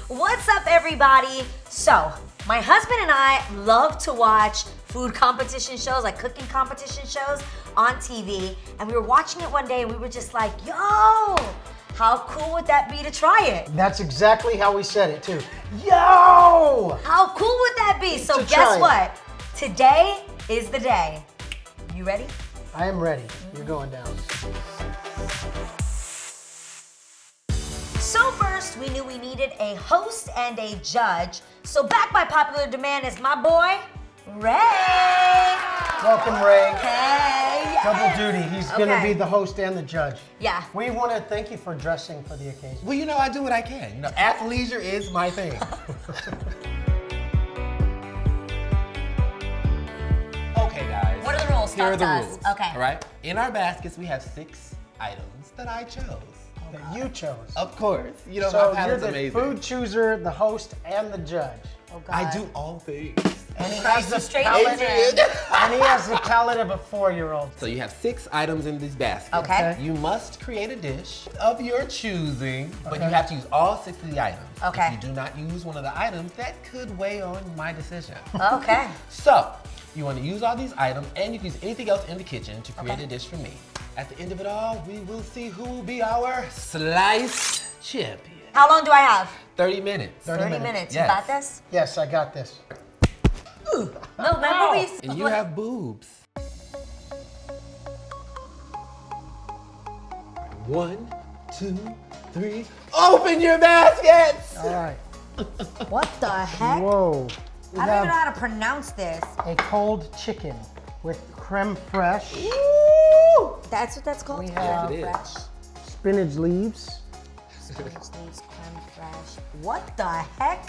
What's up, everybody? So, my husband and I love to watch food competition shows, like cooking competition shows on TV. And we were watching it one day and we were just like, yo, how cool would that be to try it? That's exactly how we said it too. Yo! How cool would that be? So To guess try what? Today is the day. You ready? I am ready. You're going down. So first, we knew we needed a host and a judge. So back by popular demand is my boy, Ray. Welcome, Ray. Hey. Double duty. He's going to Okay. be the host and the judge. Yeah. We want to thank you for dressing for the occasion. Well, you know, I do what I can. You know, athleisure is my thing. Okay, guys. What are the rules? Here are Talk the to us. rules. Okay. All right. In our baskets, we have 6 items that I chose. That you chose. Of course. You know, So my you're palate's the amazing. food chooser, the host, and the judge. Oh, God. I do all things. And he has the Straight palate, Adrienne. and he has the palate of a 4-year-old. So you have 6 items in these baskets. Okay. You must create a dish of your choosing, but Okay. you have to use all 6 of the items. Okay. If you do not use one of the items, that could weigh on my decision. Okay. So, you want to use all these items, and you can use anything else in the kitchen to create Okay. a dish for me. At the end of it all, we will see who will be our slice champion. How long do I have? 30 minutes. 30 minutes. You Yes. got this? Yes, I got this. No, remember we... And you have boobs. 1, 2, 3. Open your baskets! All right. What the heck? Whoa. We I don't even know have how to pronounce this. a cold chicken with creme fraiche, That's what that's called? We have- Creme It is. fraiche. spinach leaves, Spinach leaves, creme fraiche. What the heck?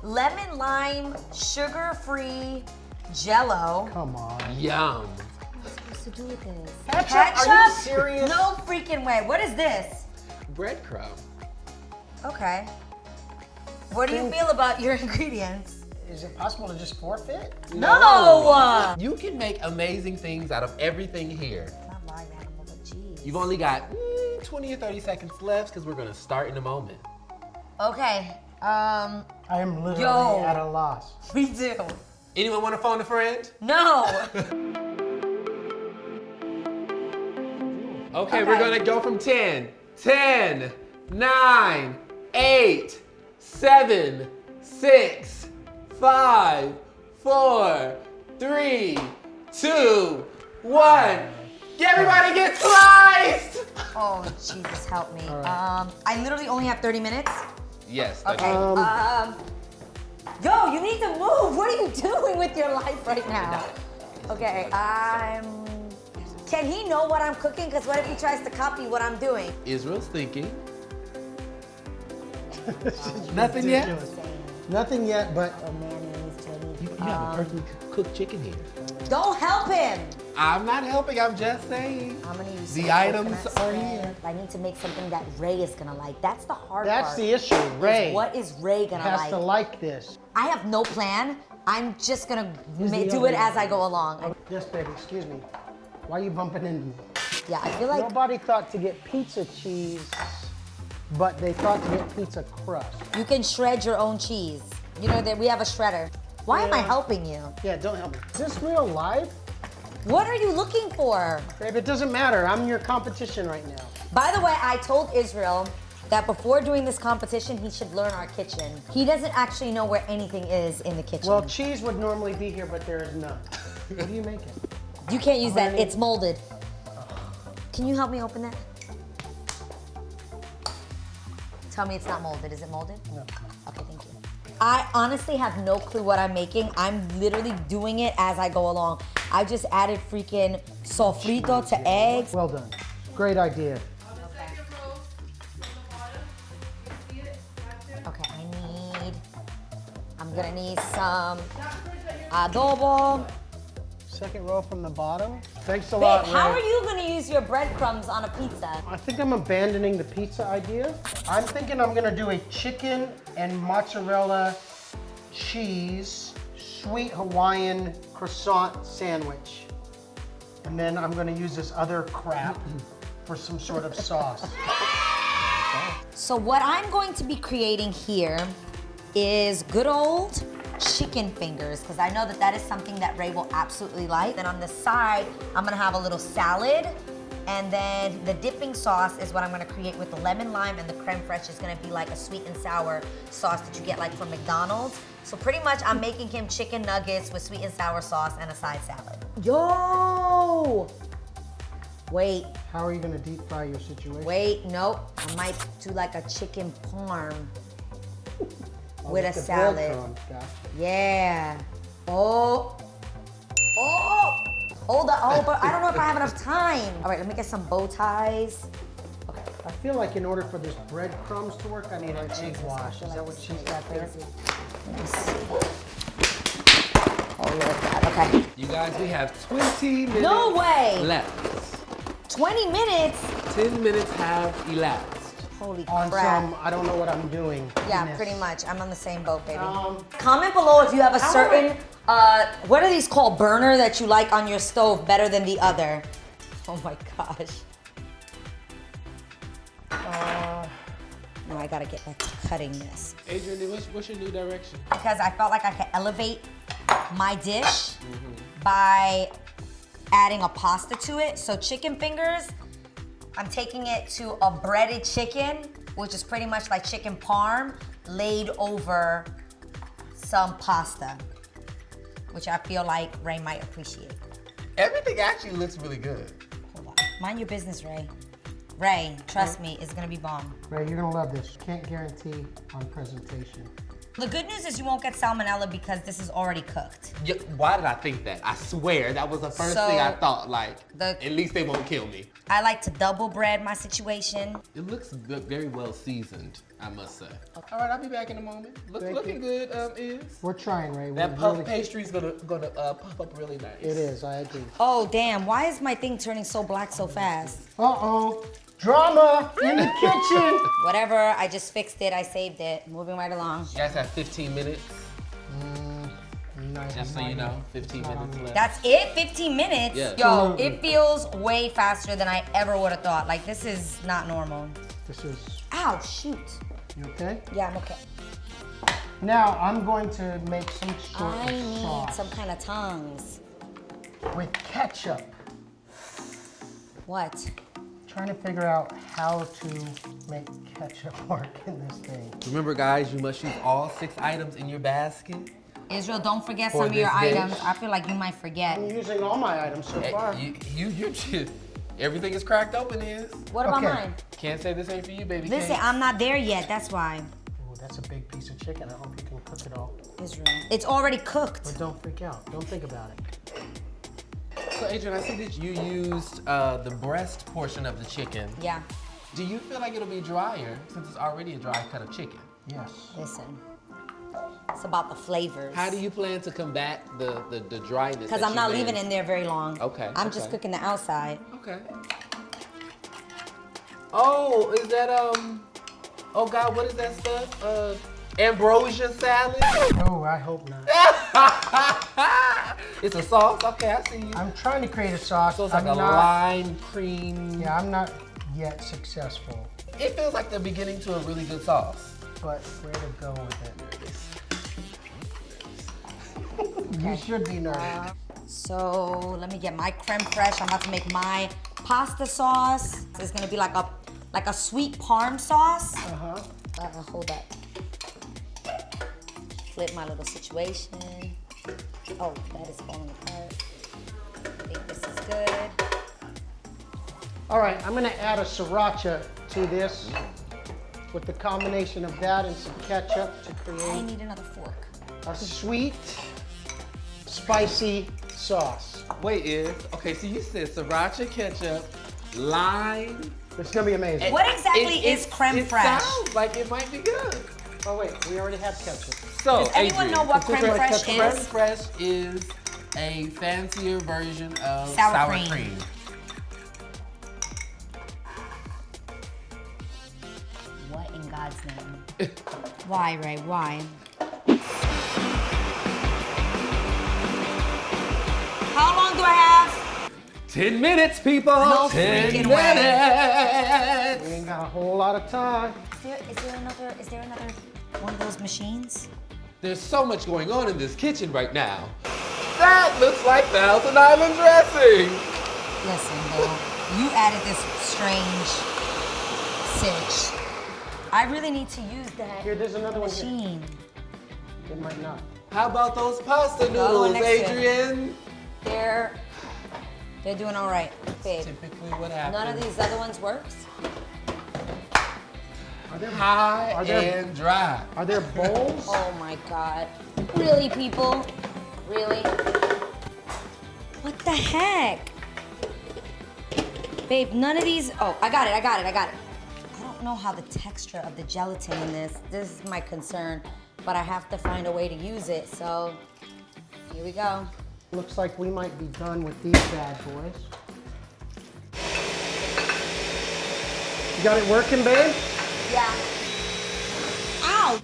Lemon, lime, sugar-free Jello. come on. Yum. What's supposed to do with this? Ketchup? Are you serious? No freaking way. What is this? Breadcrumb. Okay. What do you feel about your ingredients? Is it possible to just forfeit? No! You can make amazing things out of everything here. Not live animal, but cheese. You've only got 20 or 30 seconds left because we're gonna start in a moment. Okay. I am literally Yo. at a loss. We do. Anyone want to phone a friend? No. Okay, we're gonna go from 10. 10, 9, 8, 7, 6, 5, 4, 3, 2, 1. Everybody get sliced! Oh, Jesus, help me. I literally only have 30 minutes. Yes. Okay. Yo, you need to move. What are you doing with your life right now? Okay, Can he know what I'm cooking? Because what if he tries to copy what I'm doing? Israel's thinking. Nothing yet? Ridiculous. Nothing yet, but Oh, mayonnaise, You have a perfectly cooked chicken here. Don't help him. I'm not helping, I'm just saying. I'm gonna use The some items coconut are spread. here. I need to make something that Ray is gonna like. That's the hard that's part. the issue. is Ray What is Ray gonna has like? to like this. I have no plan. I'm just gonna He's the do it only as I one. go along. Yes, baby, excuse me. Why are you bumping into me? Yeah, I feel like Nobody thought to get pizza cheese, but they thought to get pizza crust. you can shred your own cheese. You know that we have a shredder. Why am I Yeah. helping you? Yeah, don't help me. Is this real life? What are you looking for? Babe, it doesn't matter. I'm your competition right now. By the way, I told Israel that before doing this competition, he should learn our kitchen. He doesn't actually know where anything is in the kitchen. Well, cheese would normally be here, but there is none. What are you making? You can't use that. Honey. It's molded. Can you help me open that? Tell me it's not molded. Is it molded? No. Okay, thank you. I honestly have no clue what I'm making. I'm literally doing it as I go along. I just added freaking sofrito to eggs. Well done. Great idea. Okay, I'm gonna need some adobo. Second row from the bottom. Thanks a Babe, lot, how Ray. are you gonna use your breadcrumbs on a pizza? I think I'm abandoning the pizza idea. I'm thinking I'm gonna do a chicken and mozzarella cheese sweet Hawaiian croissant sandwich. And then I'm gonna use this other crap for some sort of sauce. So what I'm going to be creating here is good old chicken fingers, because I know that that is something that Ray will absolutely like. Then on the side, I'm gonna have a little salad, and then the dipping sauce is what I'm gonna create with the lemon lime, and the creme fraiche is gonna be like a sweet and sour sauce that you get like from McDonald's. So pretty much I'm making him chicken nuggets with sweet and sour sauce and a side salad. Yo! Wait, How are you gonna deep fry your situation? wait, nope. I might do like a chicken parm Oh, with a the salad. breadcrumbs, gotcha. Yeah. Oh. Oh. Hold on. Oh, but I don't know if I have enough time. All right, let me get some bow ties. Okay. I feel like in order for this breadcrumbs to work, I need an egg wash. Is that what she's got there? Let me see. Oh, Lord God. Okay. You guys, we have 20 minutes No way. left. 20 minutes. 10 minutes have elapsed. Holy On crap. some, I don't know what I'm doing. Yeah, Goodness. pretty much. I'm on the same boat, baby. Um, Comment below if you have a how certain, what are these called, burner that you like on your stove better than the other. Oh my gosh. Now I gotta get back to cutting this. Adrienne, what's your new direction? Because I felt like I could elevate my dish by adding a pasta to it. So chicken fingers, I'm taking it to a breaded chicken, which is pretty much like chicken parm, laid over some pasta, which I feel like Ray might appreciate. Everything actually looks really good. Hold on. Mind your business, Ray. Ray, trust me, it's gonna be bomb. Ray, you're gonna love this. Can't guarantee on presentation. The good news is you won't get salmonella because this is already cooked. Yeah, why did I think that? I swear, that was the first So, thing I thought, like, the- at least they won't kill me. I like to double bread my situation. It looks very well seasoned, I must say. All right, I'll be back in a moment. Looking good, Is. We're trying, Ray. That We're puff really- pastry's gonna puff up really nice. It is, I agree. Oh damn, why is my thing turning so black so fast? Uh-oh. Drama in the kitchen. Whatever, I just fixed it, I saved it. Moving right along. You guys have 15 minutes, Nice. just so you know. 15 minutes left. That's it? 15 minutes? Yeah. Yo, Absolutely. it feels way faster than I ever would have thought. Like, this is not normal. This is, Ow, shoot. you okay? Yeah, I'm okay. Now, I'm going to make some sort I of need sauce some kind of tongs. with ketchup. What? Trying to figure out how to make ketchup work in this thing. Remember, guys, you must use all 6 items in your basket. Israel, don't forget For some of your this dish. items. I feel like you might forget. I'm using all my items so far. Everything is cracked open, Is. What about Okay. mine? Can't say this ain't for you, baby. Listen, Can't. I'm not there yet, that's why. Ooh, that's a big piece of chicken. I hope you can cook it all. Israel. It's already cooked. But don't freak out. Don't think about it. So, Adrienne, I see that you used the breast portion of the chicken. Yeah, Do you feel like it'll be drier since it's already a dry cut of chicken? Yes. listen. It's about the flavors. How do you plan to combat the dryness? Because I'm not leaving it in there very long. Okay, I'm just okay. cooking the outside. Okay. Oh, is that oh God, what is that stuff? Ambrosia salad? Oh, I hope not. It's a sauce? Okay, I see you. I'm trying to create a sauce. So it's like I'm a not, lime cream. Yeah, I'm not yet successful. It feels like the beginning to a really good sauce. But where to go with it? You should be nervous. So let me get my creme fraiche. I'm about to make my pasta sauce. It's gonna be like a sweet parm sauce. Hold up. Flip my little situation. Oh, that is falling apart. I think this is good. All right, I'm gonna add a sriracha to this with the combination of that and some ketchup to I create need another fork. a sweet, spicy sauce. Wait, okay, so you said sriracha, ketchup, lime. It's gonna be amazing. What exactly is creme it fraiche? sounds like it might be good. Oh wait, we already have ketchup. So, Does anyone Adrienne, know what Is this creme like fraiche ketchup? Creme is? fraiche is a fancier version of Sour sour cream. cream. What in God's name? Why, Ray? Why? How long do I have? 10 minutes, people. No 10 freaking way. minutes. We ain't got a whole lot of time. Is there another one of those machines? There's so much going on in this kitchen right now. That looks like Thousand Island dressing. Listen, Bill, you added this strange sitch. I really need to use that Here, there's another one here. machine. It might not. How about those pasta The other one noodles, next to it. Adrienne? They're doing all right, babe. Typically what happens. None of these other ones works. High and dry. Are there bowls? Oh my God. Really, people? Really? What the heck? Babe, none of these, oh, I got it. I don't know how the texture of the gelatin in this is my concern, but I have to find a way to use it, so here we go. Looks like we might be done with these bad boys. You got it working, babe? Yeah. Ow!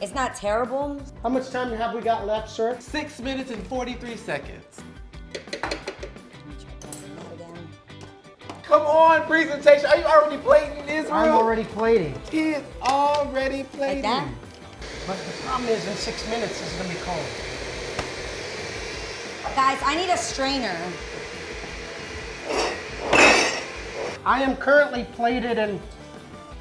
It's not terrible. How much time have we got left, sir? 6 minutes and 43 seconds. Come on, presentation. Are you already plating this? I'm already plating. He is already plating. Like that? But the problem is, in 6 minutes, this is gonna be cold. Guys, I need a strainer. I am currently plated and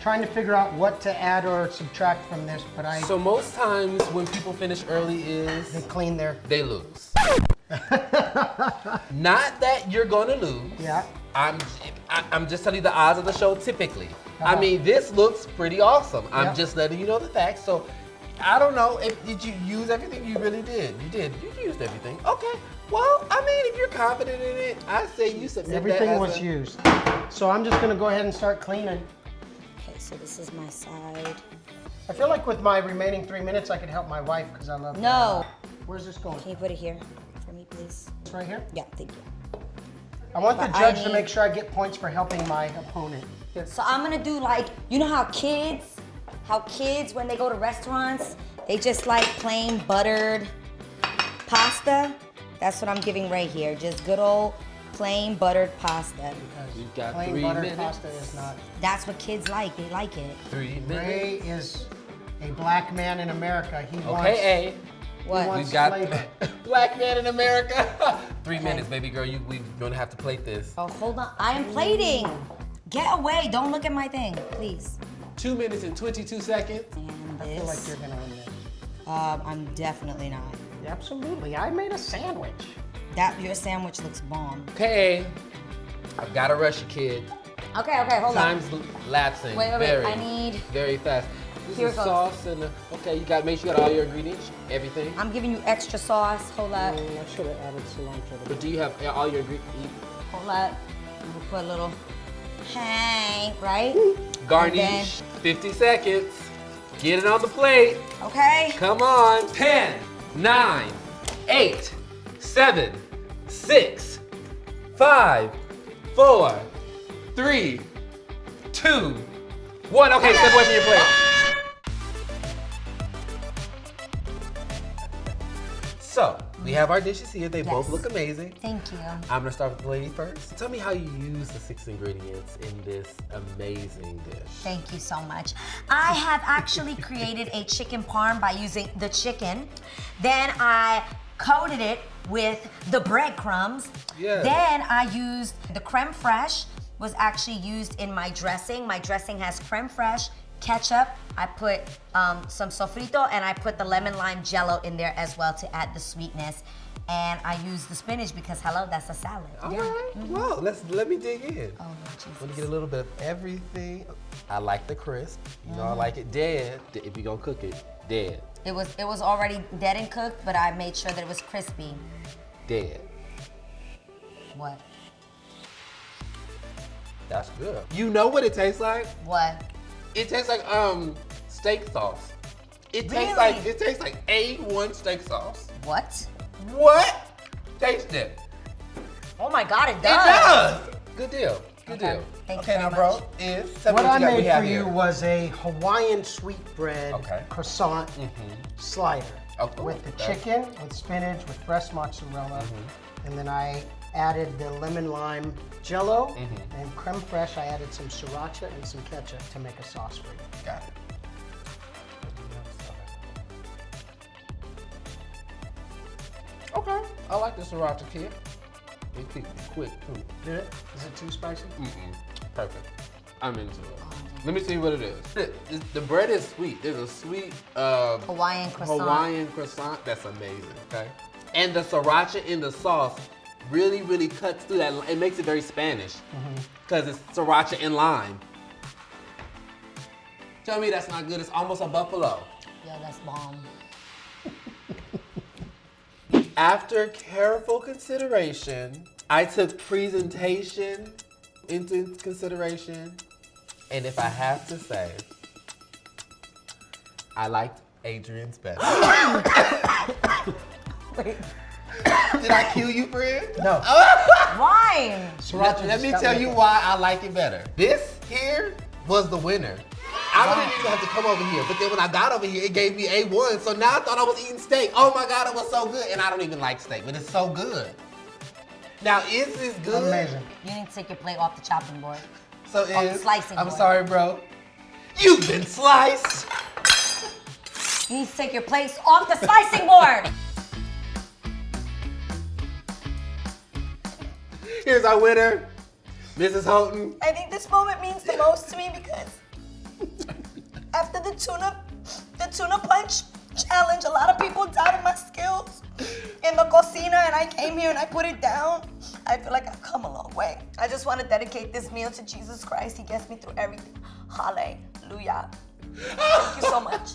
trying to figure out what to add or subtract from this, but So most times when people finish early they is clean their. they lose. Not that you're gonna lose. Yeah. I'm just telling you the odds of the show typically. I Uh-huh. mean, this looks pretty awesome. I'm Yeah. just letting you know the facts. So I don't know did you use everything? You really did. You did. You used everything. Okay. Well, I mean, if you're confident in it, I say you submit Everything that as was a- used. So I'm just gonna go ahead and start cleaning. Okay, so this is my side. I feel like with my remaining 3 minutes, I could help my wife because I love her. No. Where's this going? Can you put it here for me, please? It's right here? Yeah, thank you. I want the But I judge to need- make sure I get points for helping my opponent. Here. So I'm gonna do like, you know how kids when they go to restaurants, they just like plain buttered pasta? That's what I'm giving right here. Just good old plain buttered pasta. You've got Plain 3 buttered minutes. pasta is not. That's what kids like. They like it. 3 minutes. Ray is a black man in America. He wants. Okay, What? wants- We've got flavor. black man in America. 3 minutes, baby girl. We're gonna have to plate this. Oh, hold on. I am plating. Get away. Don't look at my thing, please. 2 minutes and 22 seconds. And I feel like this. you're gonna win this. I'm definitely not. Absolutely. I made a sandwich. Your sandwich looks bomb. Okay, I've got to rush you, kid. Okay, hold on. Time's lapsing. Wait, very, I need. very fast. This Here is it goes. sauce and okay, you got make sure you got all your ingredients, everything. I'm giving you extra sauce. Hold up. I should have added cilantro. But do you have all your ingredients? Hold up. We'll put a little. Hey, right? Garnish. 50 seconds. Get it on the plate. Okay. Come on. 10, 9, 8, 7, 6, 5, 4, 3, 2, 1. Okay, step away from your plate. So, we have our dishes here. They both Yes. look amazing. Thank you. I'm gonna start with the lady first. Tell me how you use the 6 ingredients in this amazing dish. Thank you so much. I have actually created a chicken parm by using the chicken. Then I coated it with the breadcrumbs. Yeah. Then I used the creme fraiche, was actually used in my dressing. My dressing has creme fraiche, ketchup. I put some sofrito, and I put the lemon lime jello in there as well to add the sweetness. And I use the spinach because hello, that's a salad. All right. Well, let me dig in. Oh, Jesus. Want to get a little bit of everything. I like the crisp. You know, I like it dead. If you're gonna cook it, dead. It was already dead and cooked, but I made sure that it was crispy. Dead. What? That's good. You know what it tastes like? What? It tastes like steak sauce. It tastes Really? like A1 steak sauce. What? What? Taste it. Oh my God, it It does. does. Good deal. Good Okay. deal. Thank you Okay, very now, bro, much. tell me What I you got- we made have for here. you was a Hawaiian sweetbread Okay. croissant slider Oh, with the okay. chicken, with spinach, with fresh mozzarella, and then I added the lemon lime jello, and creme fraiche. I added some sriracha and some ketchup to make a sauce for you. Got it. Okay, I like the sriracha kid. It keeps me quick too. Did it? Is it too spicy? Perfect. I'm into it. Let me see what it is. The bread is sweet. There's a sweet Hawaiian croissant. That's amazing, okay? And the sriracha in the sauce really, really cuts through that. It makes it very Spanish because it's sriracha and lime. Tell me that's not good. It's almost a buffalo. Yeah, that's bomb. After careful consideration, I took presentation into consideration. And if I have to say, I liked Adrienne's better. Wait. Did I kill you, friend? No. Why? Let me tell you why I like it better. This here was the winner. I didn't even have to come over here, but then when I got over here, it gave me A1, so now I thought I was eating steak. Oh my God, it was so good. And I don't even like steak, but it's so good. Now, is this good? Amazing. You need to take your plate off the chopping board. So On the slicing I'm board. sorry, bro. You've been sliced. You need to take your place off the slicing board. Here's our winner, Mrs. Houghton. I think this moment means the most to me because after the tuna punch challenge, a lot of people doubted my skills in the cocina, and I came here and I put it down. I feel like I've come a long way. I just want to dedicate this meal to Jesus Christ. He gets me through everything. Hallelujah. Thank you so much.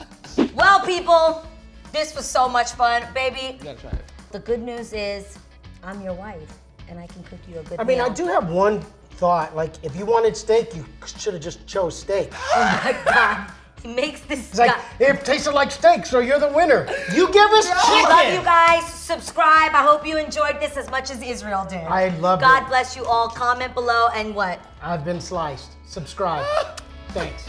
Well, people, this was so much fun. Baby, You gotta try it. the good news is I'm your wife, and I can cook you a good I mean, meal. I do have one thought. Like, if you wanted steak, you should have just chose steak. Oh my God. He makes this It's like, it tasted like steak, so you're the winner. You give us chicken. Love you guys. Subscribe. I hope you enjoyed this as much as Israel did. I love it. God bless you all. Comment below and what? I've been sliced. Subscribe. Thanks.